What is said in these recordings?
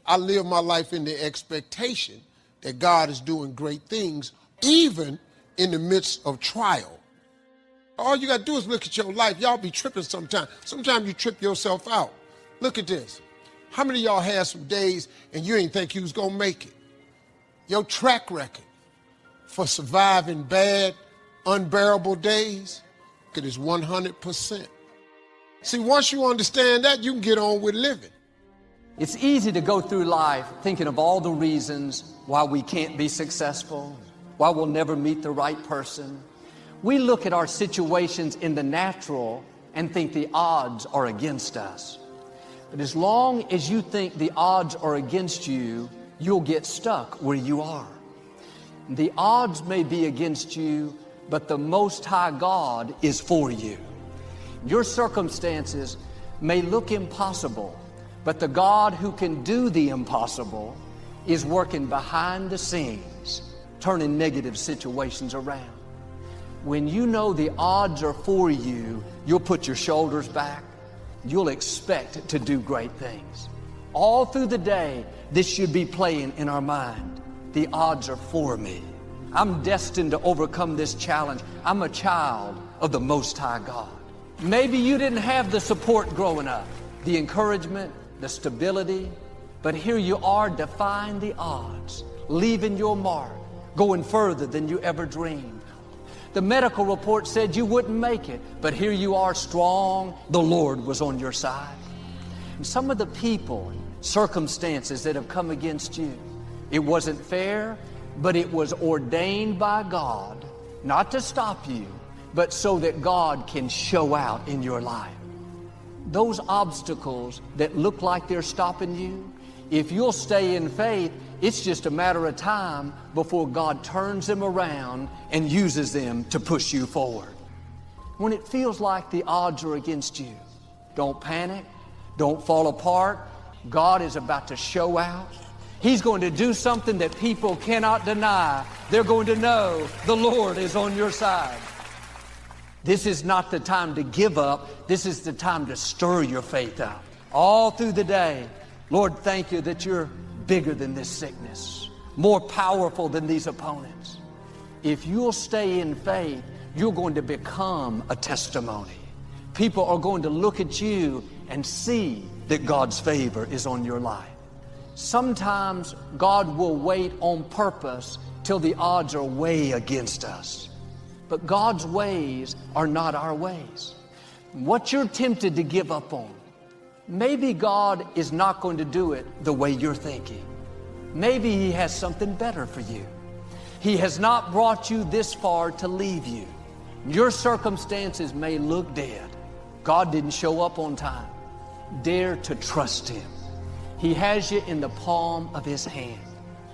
I live my life in the expectation that God is doing great things, even in the midst of trial. All you got to do is look at your life. Y'all be tripping sometimes. Sometimes you trip yourself out. Look at this. How many of y'all had some days and you didn't think you was going to make it? Your track record for surviving bad, unbearable days, it is 100%. See, once you understand that, you can get on with living. It's easy to go through life thinking of all the reasons why we can't be successful, why we'll never meet the right person. We look at our situations in the natural and think the odds are against us. But as long as you think the odds are against you, you'll get stuck where you are. The odds may be against you, but the Most High God is for you. Your circumstances may look impossible, but the God who can do the impossible is working behind the scenes, turning negative situations around. When you know the odds are for you, you'll put your shoulders back. You'll expect to do great things. All through the day, this should be playing in our mind. The odds are for me. I'm destined to overcome this challenge. I'm a child of the Most High God. Maybe you didn't have the support growing up, the encouragement, the stability, but here you are defying the odds, leaving your mark, going further than you ever dreamed. The medical report said you wouldn't make it, but here you are strong. The Lord was on your side. And some of the people, circumstances that have come against you, it wasn't fair, but it was ordained by God, not to stop you, but so that God can show out in your life. Those obstacles that look like they're stopping you, if you'll stay in faith, it's just a matter of time before God turns them around and uses them to push you forward. When it feels like the odds are against you, don't panic, don't fall apart. God is about to show out. He's going to do something that people cannot deny. They're going to know the Lord is on your side. This is not the time to give up. This is the time to stir your faith up. All through the day, Lord, thank you that you're bigger than this sickness, more powerful than these opponents. If you'll stay in faith, you're going to become a testimony. People are going to look at you and see that God's favor is on your life. Sometimes God will wait on purpose till the odds are way against us. But God's ways are not our ways. What you're tempted to give up on, maybe God is not going to do it the way you're thinking. Maybe He has something better for you. He has not brought you this far to leave you. Your circumstances may look dead. God didn't show up on time. Dare to trust Him. He has you in the palm of His hand.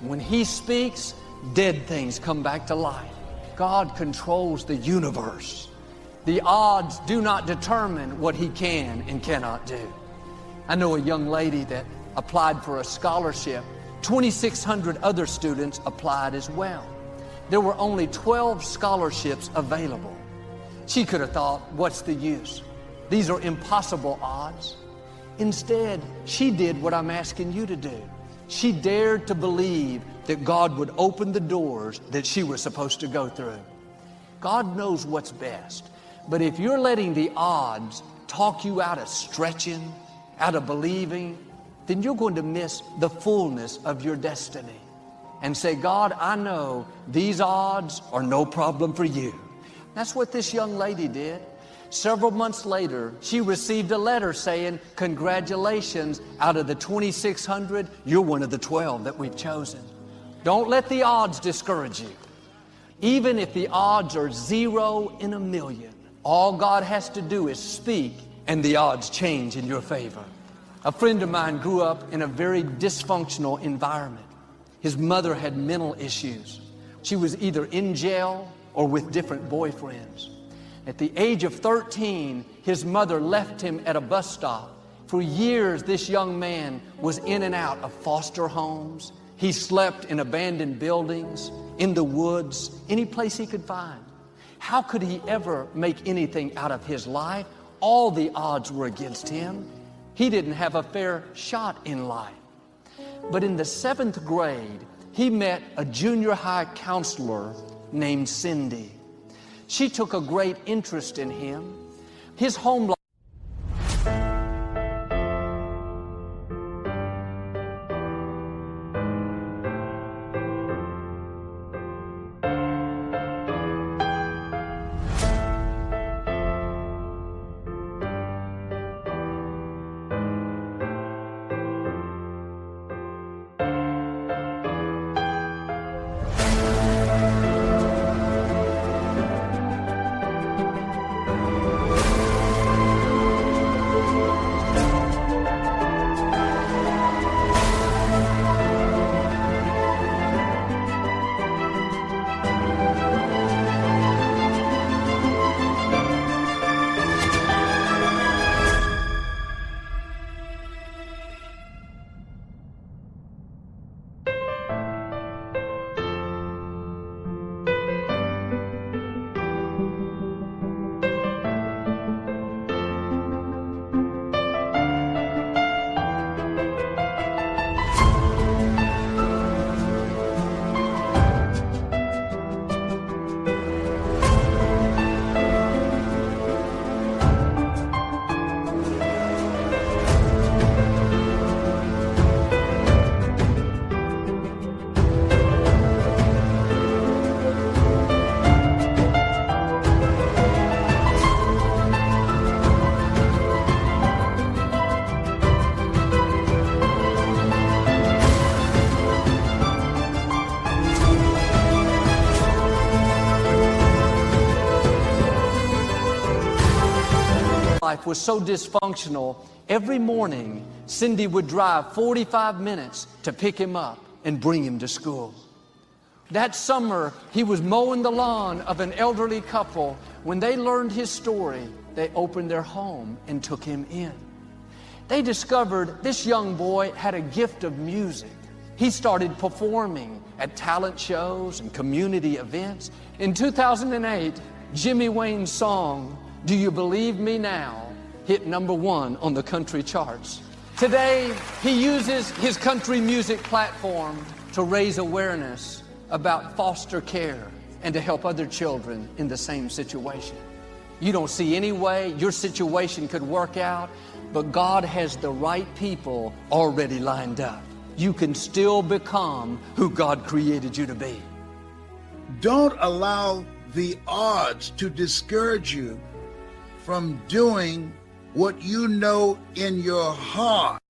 When He speaks, dead things come back to life. God controls the universe. The odds do not determine what He can and cannot do. I know a young lady that applied for a scholarship. 2,600 other students applied as well. There were only 12 scholarships available. She could have thought, what's the use? These are impossible odds. Instead, she did what I'm asking you to do. She dared to believe that God would open the doors that she was supposed to go through. God knows what's best. But if you're letting the odds talk you out of stretching, out of believing, then you're going to miss the fullness of your destiny. And say, God, I know these odds are no problem for you. That's what this young lady did. Several months later, she received a letter saying, congratulations, out of the 2,600, you're one of the 12 that we've chosen. Don't let the odds discourage you. Even if the odds are 0 in a million, all God has to do is speak and the odds change in your favor. A friend of mine grew up in a very dysfunctional environment. His mother had mental issues. She was either in jail or with different boyfriends. At the age of 13, his mother left him at a bus stop. For years, this young man was in and out of foster homes. He slept in abandoned buildings, in the woods, any place he could find. How could he ever make anything out of his life? All the odds were against him. He didn't have a fair shot in life. But in the 7th grade, he met a junior high counselor named Cindy. She took a great interest in him. His home life was so dysfunctional, every morning Cindy would drive 45 minutes to pick him up and bring him to school. That summer, he was mowing the lawn of an elderly couple. When they learned his story, they opened their home and took him in. They discovered this young boy had a gift of music. He started performing at talent shows and community events. In 2008, Jimmy Wayne's song, "Do You Believe Me Now?" hit #1 on the country charts. Today, he uses his country music platform to raise awareness about foster care and to help other children in the same situation. You don't see any way your situation could work out, but God has the right people already lined up. You can still become who God created you to be. Don't allow the odds to discourage you from doing what you know in your heart.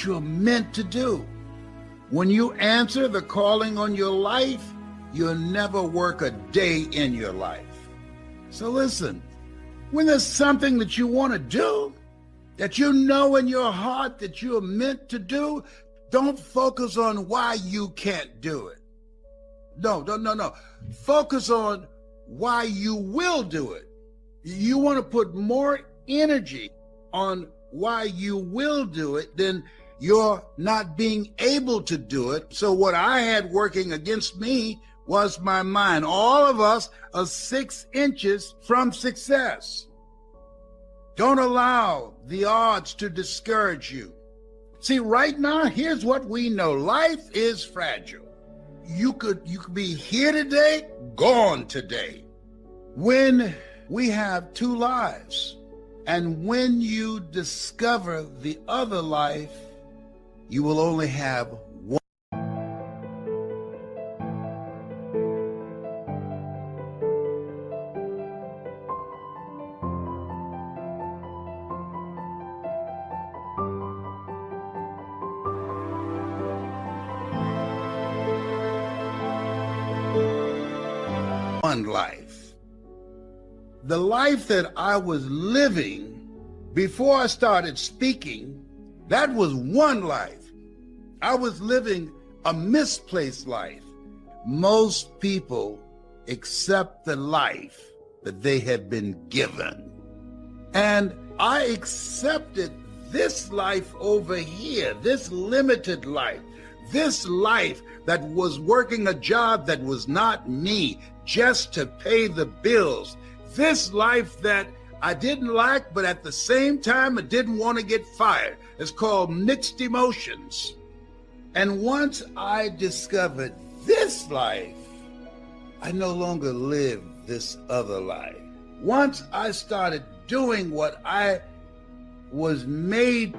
what you're meant to do. When you answer the calling on your life, you'll never work a day in your life. So listen, when there's something that you want to do, that you know in your heart that you're meant to do, don't focus on why you can't do it. No. Focus on why you will do it. You want to put more energy on why you will do it than you're not being able to do it. So what I had working against me was my mind. All of us are 6 inches from success. Don't allow the odds to discourage you. See, right now, here's what we know. Life is fragile. You could be here today, gone today. When we have 2 lives, and when you discover the other life, you will only have one. One life. The life that I was living before I started speaking, that was one life. I was living a misplaced life. Most people accept the life that they have been given. And I accepted this life over here, this limited life, this life that was working a job that was not me, just to pay the bills. This life that I didn't like, but at the same time, I didn't want to get fired. It's called mixed emotions. And once I discovered this life, I no longer live this other life. Once I started doing what I was made.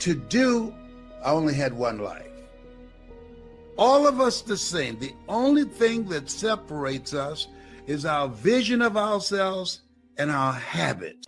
To do, I only had one life. All of us the same. The only thing that separates us is our vision of ourselves and our habits.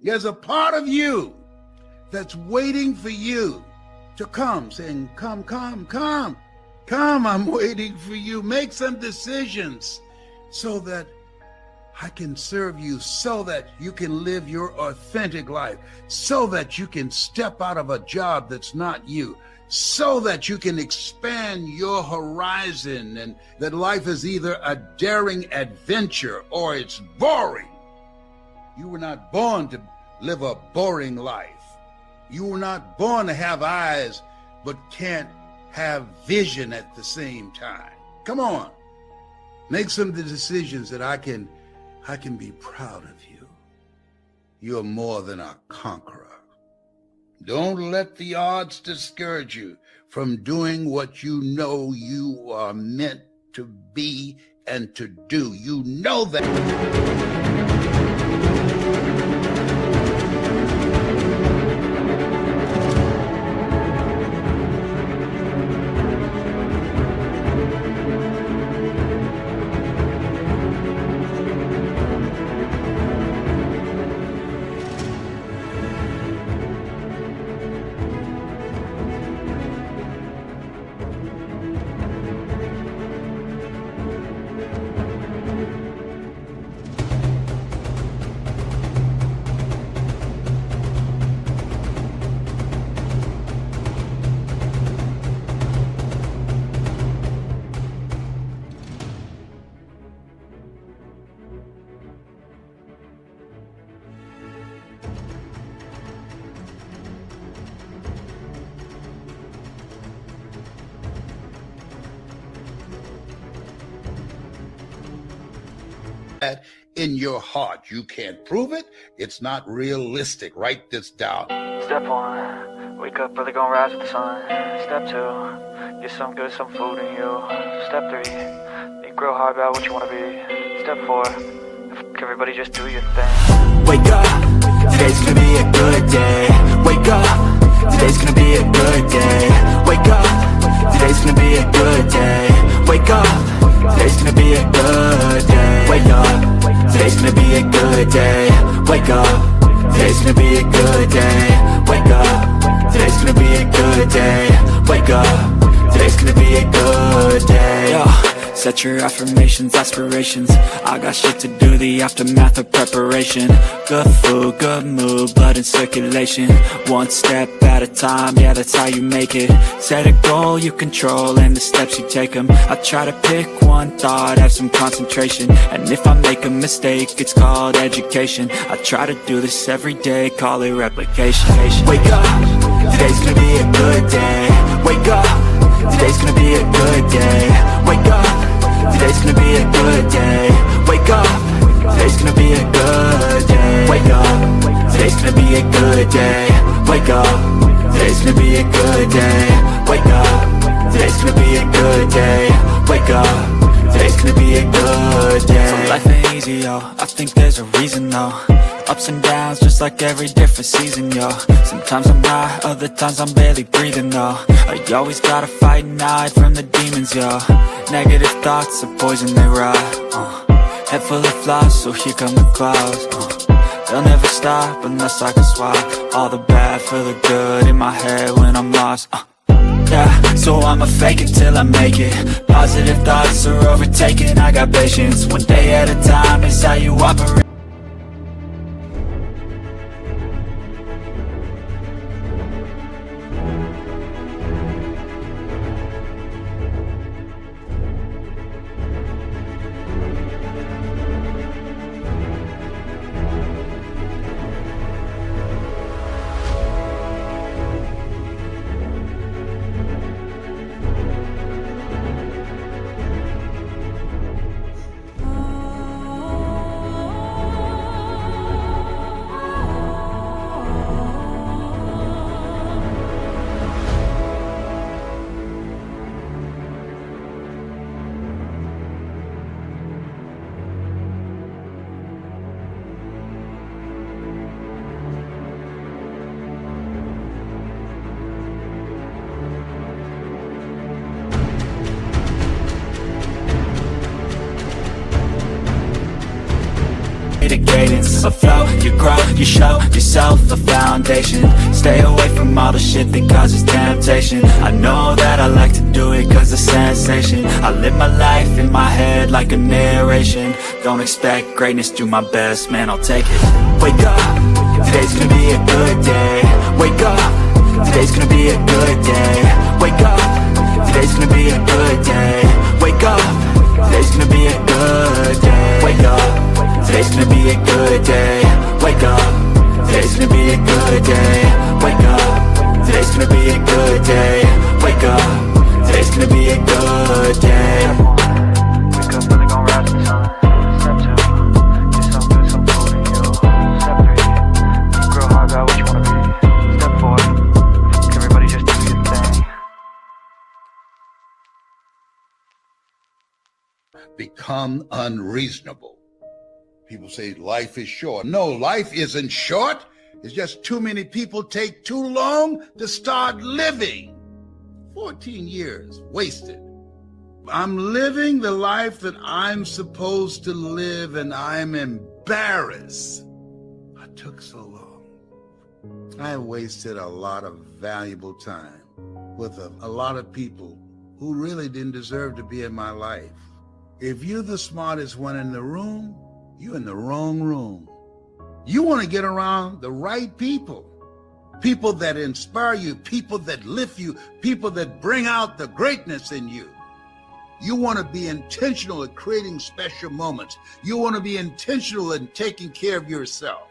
There's a part of you that's waiting for you to come, saying, come, I'm waiting for you. Make some decisions so that I can serve you, so that you can live your authentic life, so that you can step out of a job that's not you, so that you can expand your horizon, and that life is either a daring adventure or it's boring. You were not born to live a boring life. You were not born to have eyes but can't have vision at the same time. Come on, make some of the decisions that I can be proud of you. You're more than a conqueror. Don't let the odds discourage you from doing what you know you are meant to be and to do. You know that. In your heart. You can't prove it. It's not realistic. Write this down. Step 1, wake up early, gonna rise with the sun. Step 2, get some good, some food in you. Step 3, think real hard about what you wanna be. Step 4, everybody just do your thing. Wake up, today's gonna be a good day. Wake up, today's gonna be a good day. Wake up, today's gonna be a good day. Wake up, today's gonna be a good day. Wake up, today's gonna be a good day. Wake up, today's gonna be a good day. Wake up, today's gonna be a good day. Wake up, today's gonna be a good day. Yo, set your affirmations, aspirations. I got shit to do, the aftermath of preparation. Good food, good mood, blood in circulation. One step at a time, yeah, that's how you make it. Set a goal you control and the steps you take them. I try to pick one thought, have some concentration. And if I make a mistake, it's called education. I try to do this every day, call it replication. Wake up, today's gonna be a good day. Wake up, today's gonna be a good day. Wake up, today's gonna be a good day. Wake up, today's gonna be a good day. Wake up, today's gonna be a good day. Wake up, today's gonna be a good day. Wake up, today's gonna be a good day. Wake up, today's gonna be a good day. So life ain't easy, yo, I think there's a reason though. Ups and downs, just like every different season, yo. Sometimes I'm high, other times I'm barely breathing, though. You always gotta fight and hide from the demons, yo. Negative thoughts are poison, they rot. Head full of flies, so here come the clouds. They'll never stop unless I can swap all the bad for the good in my head when I'm lost. Yeah, so I'ma fake it till I make it. Positive thoughts are overtaken, I got patience. One day at a time is how you operate. cadence, a flow, you grow, you show yourself a foundation. Stay away from all the shit that causes temptation. I know that I like to do it cause it's sensation. I live my life in my head like a narration. Don't expect greatness, do my best, man, I'll take it. Wake up, today's gonna be a good day. Wake up, today's gonna be a good day. Wake up, today's gonna be a good day. Wake up, today's gonna be a good day. Wake up, today's gonna be a good day. Wake up, today's gonna be a good day. Wake up, today's gonna be a good day. Wake up, today's gonna be a good day. Wake up, really gon' rise with the sun. Step 2, get some good, some food in you. Step 3, grow hard about what you wanna be. Step 4, everybody just do your thing. Become unreasonable. People say life is short. No, life isn't short. It's just too many people take too long to start living. 14 years wasted. I'm living the life that I'm supposed to live, and I'm embarrassed. I took so long. I wasted a lot of valuable time with a lot of people who really didn't deserve to be in my life. If you're the smartest one in the room, you're in the wrong room. You want to get around the right people. People that inspire you, people that lift you, people that bring out the greatness in you. You want to be intentional at creating special moments. You want to be intentional in taking care of yourself.